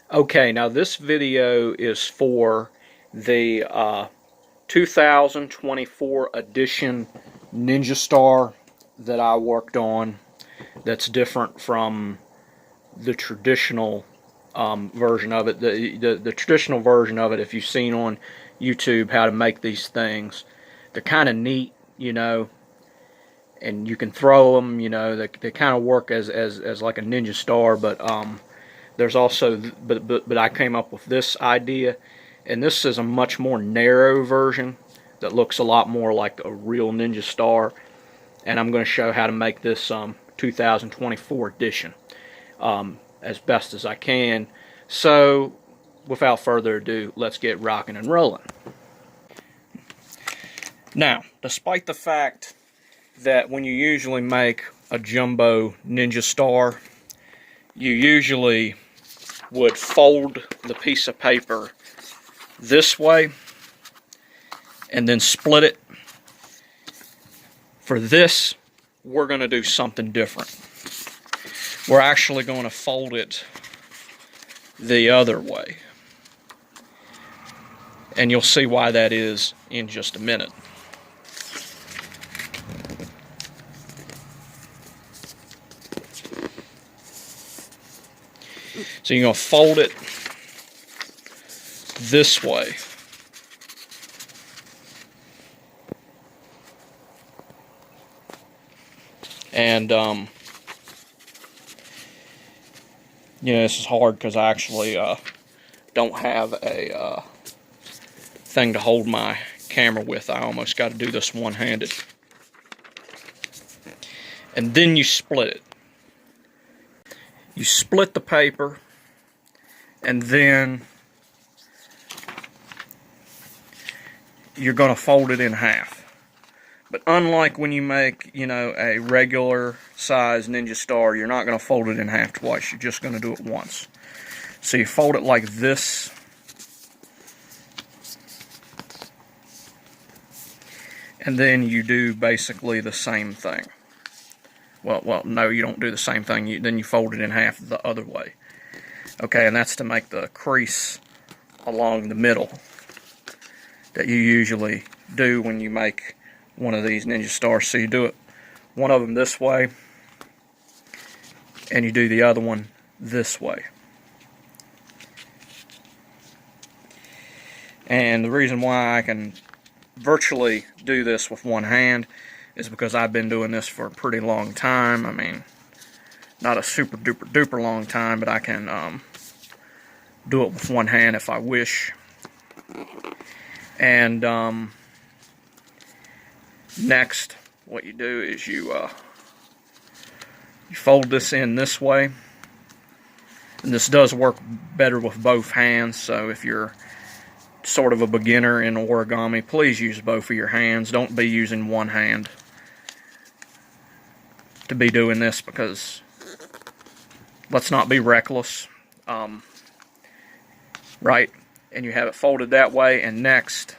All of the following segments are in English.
Okay, now this video is for the 2024 edition Ninja Star that I worked on that's different from the traditional version of it. The traditional version of it, if you've seen on YouTube how to make these things, they're kind of neat, and you can throw them, they kind of work as like a Ninja Star, but there's also, but I came up with this idea, and this is a much more narrow version that looks a lot more like a real Ninja Star, and I'm going to show how to make this 2024 edition as best as I can. So, without further ado, let's get rocking and rolling. Now, despite the fact that when you usually make a jumbo Ninja Star, you usually would fold the piece of paper this way and then split it. For this, we're going to do something different. We're actually going to fold it the other way. And you'll see why that is in just a minute. So you're going to fold it this way. And, this is hard because I actually don't have a thing to hold my camera with. I almost got to do this one-handed. And then you split it. You split the paper, and then you're going to fold it in half. But unlike when you make, a regular size Ninja Star, you're not going to fold it in half twice. You're just going to do it once. So you fold it like this. And then you do basically the same thing. Well, no, you don't do the same thing. Then you fold it in half the other way. Okay, and that's to make the crease along the middle that you usually do when you make one of these Ninja Stars. So you do it, one of them this way, and you do the other one this way. And the reason why I can virtually do this with one hand is because I've been doing this for a pretty long time. I mean, not a super duper duper long time, but I can do it with one hand if I wish. And next, what you do is you fold this in this way. And this does work better with both hands, so if you're sort of a beginner in origami, please use both of your hands. Don't be using one hand to be doing this, because let's not be reckless. Right? And you have it folded that way, and next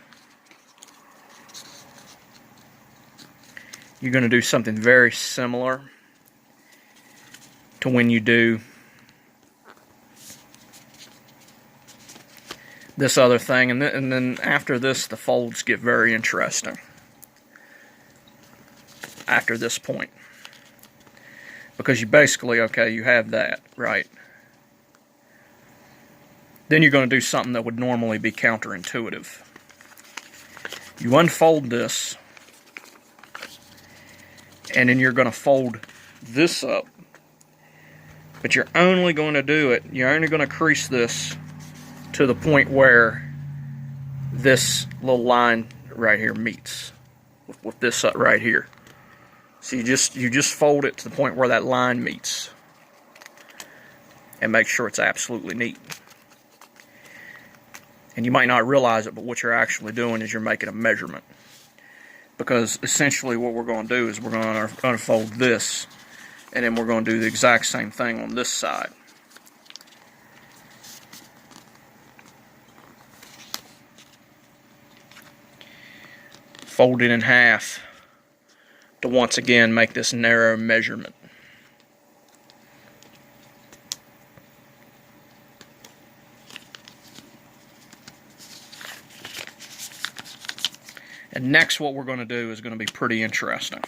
you're going to do something very similar to when you do this other thing, and then after this the folds get very interesting after this point, because you basically, okay, you have that, right? Then you're going to do something that would normally be counterintuitive. You unfold this, and then you're going to fold this up, but you're only going to do it, you're only going to crease this to the point where this little line right here meets with this right here. So you just fold it to the point where that line meets, and make sure it's absolutely neat. And you might not realize it, but what you're actually doing is you're making a measurement. Because essentially what we're going to do is we're going to unfold this, and then we're going to do the exact same thing on this side. Fold it in half to once again make this narrow measurement. And next what we're going to do is going to be pretty interesting.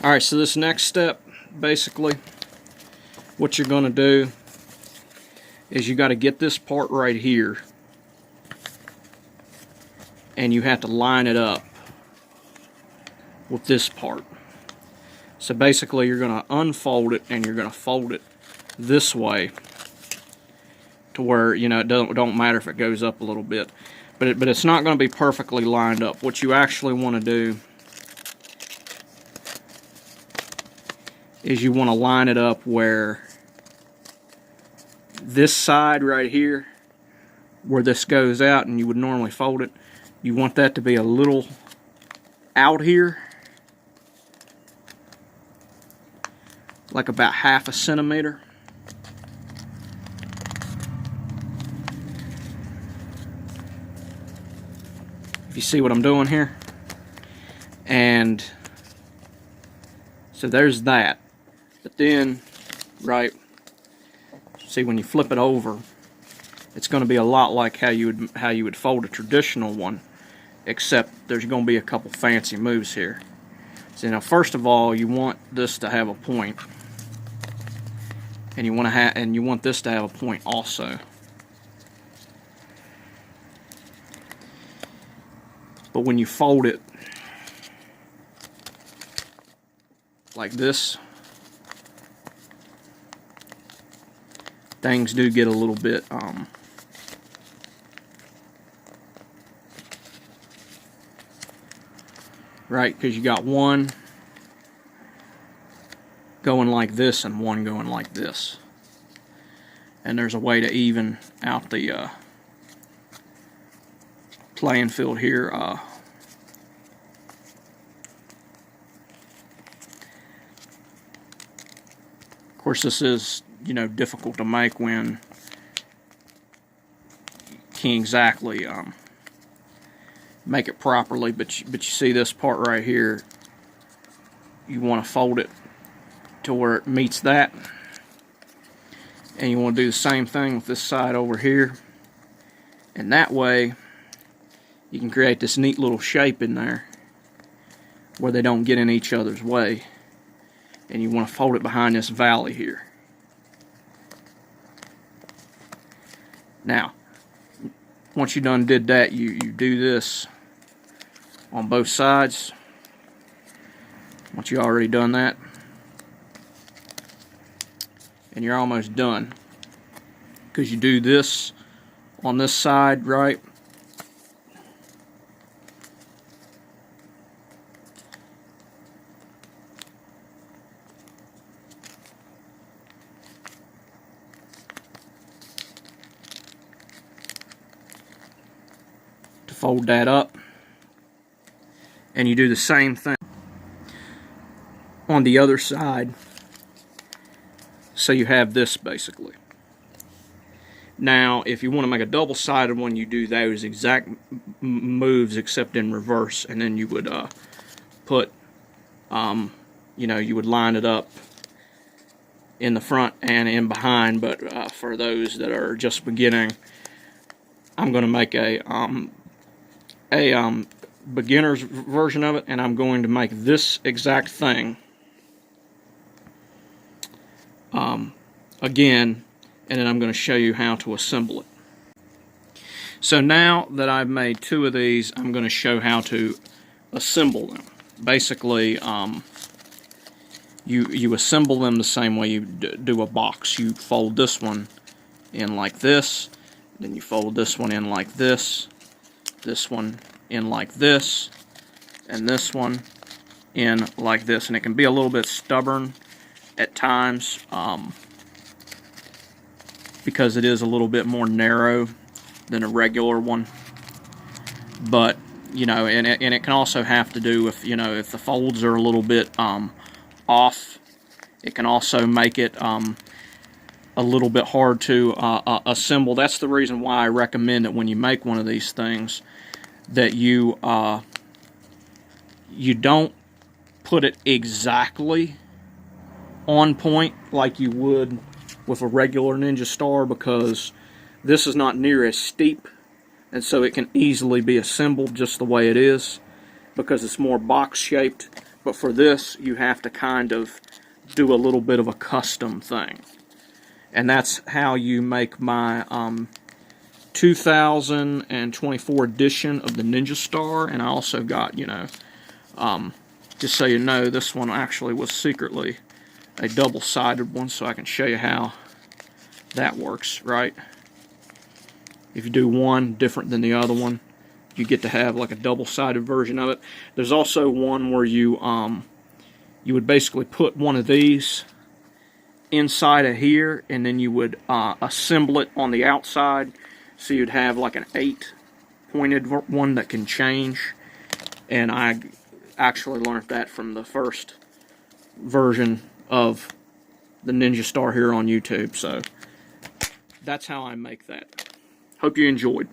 Alright, so this next step, basically, what you're going to do is you got to get this part right here, and you have to line it up with this part. So basically you're going to unfold it and you're going to fold it this way to where, you know, it don't matter if it goes up a little bit, but it's not going to be perfectly lined up. What you actually want to do is you want to line it up where this side right here, where this goes out and you would normally fold it, you want that to be a little out here, like about 1/2 centimeter. If you see what I'm doing here. And so there's that. But then, right, see, when you flip it over, it's going to be a lot like how you would fold a traditional one, except there's going to be a couple fancy moves here. So now, first of all, you want this to have a point, and you want this to have a point also. But when you fold it like this, things do get a little bit right, because you got one going like this and one going like this, and there's a way to even out the playing field here. Of course, this is, you know, difficult to make when you can't exactly make it properly, but you see this part right here, you want to fold it to where it meets that, and you want to do the same thing with this side over here, and that way you can create this neat little shape in there where they don't get in each other's way. And you want to fold it behind this valley here. Now, once you done did that, you do this on both sides. Once you already done that, and you're almost done, because you do this on this side, right? Fold that up, and you do the same thing on the other side, so you have this basically. Now if you want to make a double-sided one, you do those exact moves except in reverse, and then you would put you know, you would line it up in the front and in behind. But for those that are just beginning, I'm going to make a beginner's version of it, and I'm going to make this exact thing again, and then I'm going to show you how to assemble it. So now that I've made 2 of these, I'm going to show how to assemble them. Basically, you assemble them the same way you do a box. You fold this one in like this, then you fold this one in like this one in like this, and this one in like this. And it can be a little bit stubborn at times because it is a little bit more narrow than a regular one. But you know, and it can also have to do with, you know, if the folds are a little bit off, it can also make it a little bit hard to assemble. That's the reason why I recommend that when you make one of these things, that you don't put it exactly on point like you would with a regular Ninja Star, because this is not near as steep and so it can easily be assembled just the way it is because it's more box shaped. But for this, you have to kind of do a little bit of a custom thing. And that's how you make my 2024 edition of the Ninja Star. And I also got, you know, just so you know, this one actually was secretly a double-sided one, so I can show you how that works, right? If you do one different than the other one, you get to have like a double-sided version of it. There's also one where you would basically put one of these inside of here, and then you would assemble it on the outside, so you'd have like an 8-pointed one that can change. And I actually learned that from the first version of the Ninja Star here on YouTube, so that's how I make that. Hope you enjoyed.